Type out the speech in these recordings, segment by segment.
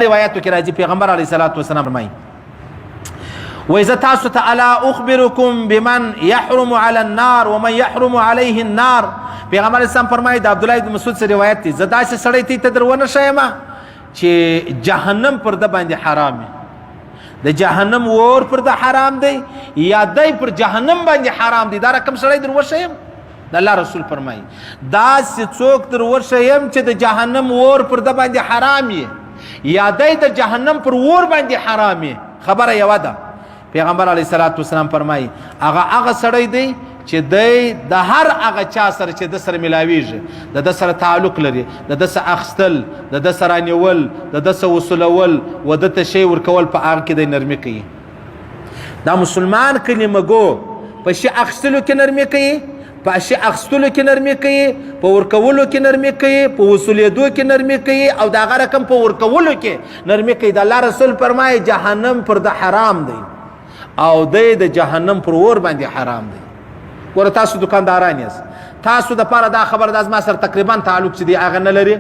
روایتو کې راځي پیغمبر علیه الصلاۃ والسلام فرمایي وإذا تاسو ته الا اخبركم بمن يحرم على النار ومن يحرم عليه النار. پیغمبر اسلام فرمایي د عبد الله بن مسعود سے روایت دی زدا چې سړی ته درونه شایما چې جهنم پر د باندې حرام دی د جهنم ور پر د حرام دی یا دای پر جهنم باندې حرام دی دا رقم سړی درو شایم د الله رسول فرمایي دا څوک درو شایم چې د جهنم ور پر د باندې حرام یې یا دای د جهنم پر ور باندې حرام یې خبره یو ده. پیغمبر علیه الصلاۃ والسلام فرمایي هغه سړی دی چې د هر هغه چا سره چې د سره ملاویږي د سره تعلق لري د سره اخستل د سره نیول د سره وصولول و د ته شی ورکول په هغه کې د نرمي کوي. دا مسلمان کلمه گو په شی اخستلو کې نرمي کوي په شی اخستلو کې نرمي کوي په ورکولو کې نرمي کوي په وصولېدو کې نرمي کوي او دا هغه رقم په ورکولو کې نرمي کوي. د الله رسول فرمایي جهنم پر د حرام دی او د جهنم پر ور باندې حرام دی. ور تاسو دکانداران یاست تاسو د پاره دا خبر د ما سره تقریبا تعلق چې دی هغه نه لري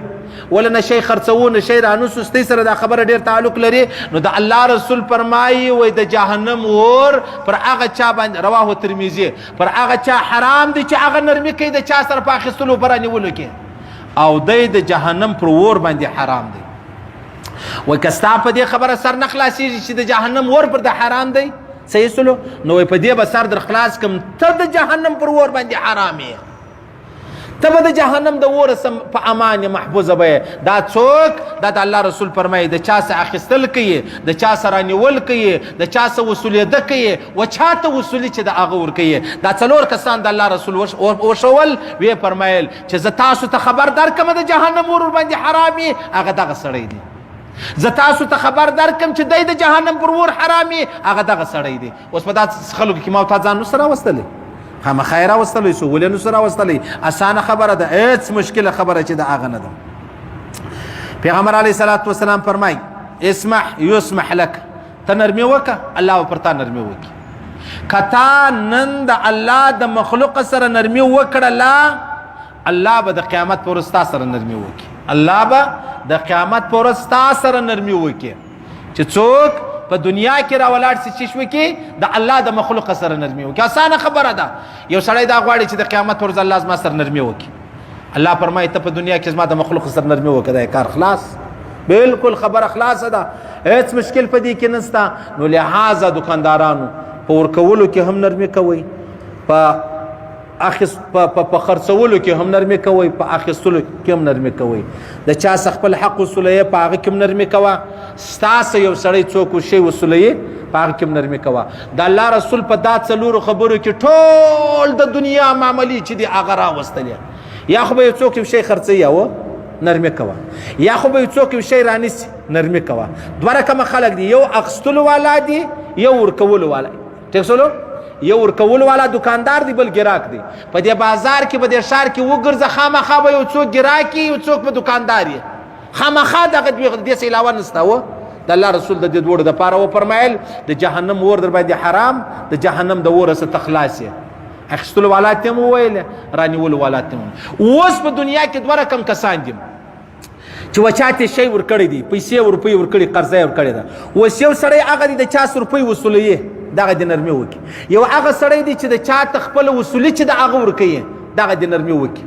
ولنه شي خرڅونه شي رانو سستي سره دا خبره ډیر تعلق لري نو د الله رسول فرمایي وای د جهنم ور پر هغه چا باندې رواه ترمذی پر هغه چا حرام دی چې هغه نرمي کوي د چا سره پاخستلو برانه ولکه او د جهنم پر ور باندې حرام دی. وای کستا په دې خبره سر نه خلاصي چې د جهنم ور پر د حرام دی صحیح سلو نو په دې به سر در خلاص کم ته د جهنم پر ور باندې حرام یې ته به د جهنم د ور سم په امان محفوظه به دا څوک دا د الله رسول فرمایي د چا سره اخیستل کوي د چا سره نیول کوي د چا سره وصولېده کوي و چا ته وصولي چې د هغه ور کوي دا څلور کسان د الله رسول وشول وی فرمایل چې زه تاسو ته خبر درکم د جهنم ور باندې حرام یې هغه دغه سړی دی زه تاسو ته خبر درکم چې د جهنم پر ور حرامي هغه دغه سړی دی. اوس په داسې خلکو کې ما ته ځان نو سره وستلی خامخا راوستلی سو ولې نو سره وستلی اسانه خبره ده هیڅ مشکله خبره چې د هغه نه ده. پیغمبر علیه الصلاۃ والسلام فرمایي اسمح یسمح لك ته نرمي وکه الله پر تا نرمي وکي کتا نن د الله د مخلوق سره نرمي وکړه الله به د قیامت پر استا سره نرمي وکي الله به د قیامت پر استا سره نرمي وکي چې څوک په دنیا کې راولاړ سي چې شو کې د الله د مخلوق سره نرمي وکي اسانه خبره ده یو سړی دا غواړي چې د قیامت پر الله زما سره نرمي وکي الله فرمایي ته په دنیا کې زما د مخلوق سره نرمي وکي دا کار خلاص بالکل خبره خلاص ده هیڅ مشکل پدې کې نستا. نو لہذا دکاندارانو په ورکولو کې هم نرمي کوي په په خرڅولو کې هم نرمي کوي په اخیستلو کې هم نرمي کوي د چا خپل حق وصولې په هغه کې هم نرمي کوي ستاسو یو سړی څوک شی وصولې په هغه کې هم نرمي کوي. د الله رسول په دا څلورو خبرو کې ټول د دنیا معاملې چې دی هغه راوستلې یا خو به څوک شی خرڅي او نرمي کوي یا خو به څوک شی رانیسي نرمي کوي. دوه رقم خلک دي یو اخیستلو والا دي یو ورکولو والا ټیکسلو یو ورکول والا دکاندار دی بل ګراک دی په دې بازار کې په دې شهر کې وګرځه خامخا به یو څوک ګراکي یو څوک په دکاندار یې خامخا دغه دې څه علاوه نشته و د الله رسول د دې دوړو د پاره و فرمایل د جهنم ور در باندې حرام د جهنم د ور سره تخلاص اخستلو والا ته ویل رانیول والا ته اوس په دنیا کې دوه رقم کسان دي چې وچاته شی ور کړی دی پیسې ور روپۍ ور کړی قرضه ور کړی دا اوس یو سړی هغه د 400 روپۍ وصولې دغه د نرمي وکي یو هغه سړی دی چې د چا تخپل وصولي چې د هغه ور کوي دغه د نرمي وکي.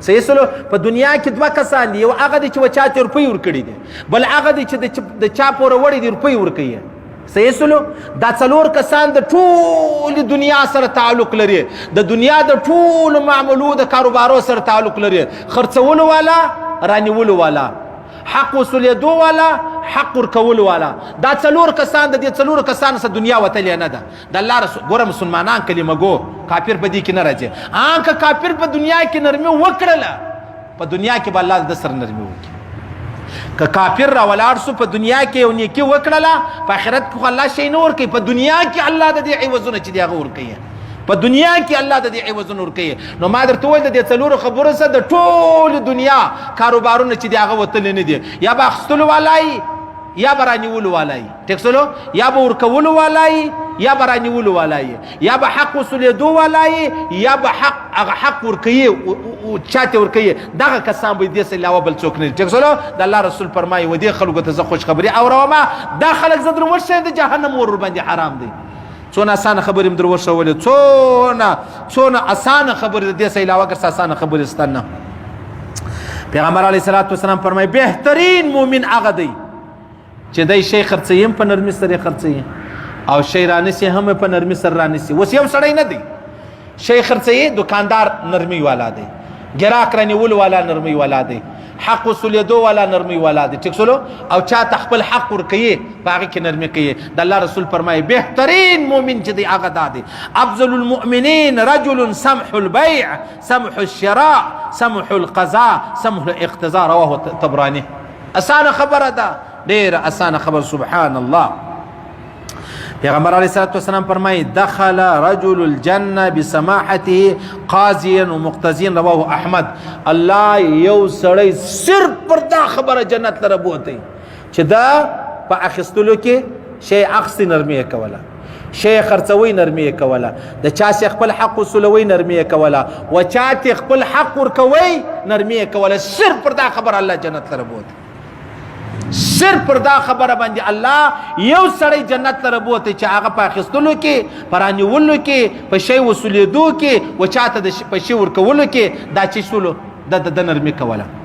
صحیح سلو په دنیا کې دوه کسان دي یو هغه دی چې وچاته روپۍ ور کړی دي بل هغه دی چې د چا پور وړي دی روپۍ ور کوي. صحیح سلو دا څلور کسان د ټول دنیا سره تعلق لري د دنیا د ټول معاملو د کاروبارو سره تعلق لري خرڅولو والا رانیولو والا حق وصولېدو والا حق ورکولو والا دا څلور کسان د دې څلور کسان سره دنیا وتلې نه ده. د الله رسول ګوره مسلمانان کلمه گو کافر په دې کې نه راځي انکه کافر په دنیا کې نرمي وکړله په دنیا کې به الله د سر نرمي وکړي که کافر را ولاړ سو په دنیا کې یو نیکی وکړله په آخرت کې الله شي نه ورکوي په دنیا کې الله د دې عوضونه چې دی هغه ورکوي په دنیا کې الله د دې عوضونه ورکوي. نو ما درته وویل د دې څلورو خبرو سره د ټول دنیا کاروبارونه چې دی هغه وتلې نه دي یا به اخیستلو والای یا به رانیولو والای ټیکسلو یا به ورکولو والای یا به رانیولو والا یې یا به حق وصولېدو والا یې یا به هغه حق ورکوي چاته ورکوي دغه کسان به دې څه علاوه بل څوک نه ټیک شولو د الله رسول فرمایي و دې خلکو ته زه خوش خبري اورمه دا خلک زه در ورشم د جهنم ور باندې حرام دی څونه اسانه خبرې م در ورشولې څونه اسانه خبرې د دې څه علاوه ګرځه اسانه خبرې ستنه پیغمبر علیه الصلاۃ والسلام فرمایي بهترین مؤمن هغه دی چې دی شی خرڅوي هم په نرمي سره خرڅوي او شی رانیسي هم په نرمي سره رانیسي اوس یو سړی نه دی شی خرڅوي دکاندار نرمي والا دی ګراک رانیول والا نرمي والا دی حق وصولېدو والا نرمي والا دی ټیک شولو او چا خپل حق ورکوي په هغې کې نرمي کوي د الله رسول فرمایي بهترین مؤمن چې دی هغه دا دی افضل المؤمنین رجل سمح البيع سمح الشراء سمح القضاء سمح الاقتضاء رواه طبراني اسانه خبره ده ډېره اسانه خبر سبحان الله پیغمبر علیه الصلاۃ والسلام فرمایي دخل رجل الجنه بسماحته قاضيا ومقتضيا رواه احمد الله یو سړی صرف پر دا خبره جنت لره بوتي چې دا په اخیستلو کې شی اخستې نرمي کوله شی خرڅوي نرمي کوله د چا چې خپل حق وصولوي نرمي کوله و چا چې خپل حق ورکوي نرمي کوله صرف پر دا خبره الله جنت لره بوتي صرف پر دا خبره باندې الله یو سړی جنت لره بوتي چې هغه په اخیستلو کې په رانیولو کې په شی وصولېدو کې و چاته د په شی ورکولو کې دا چې شولو د نرمي کوله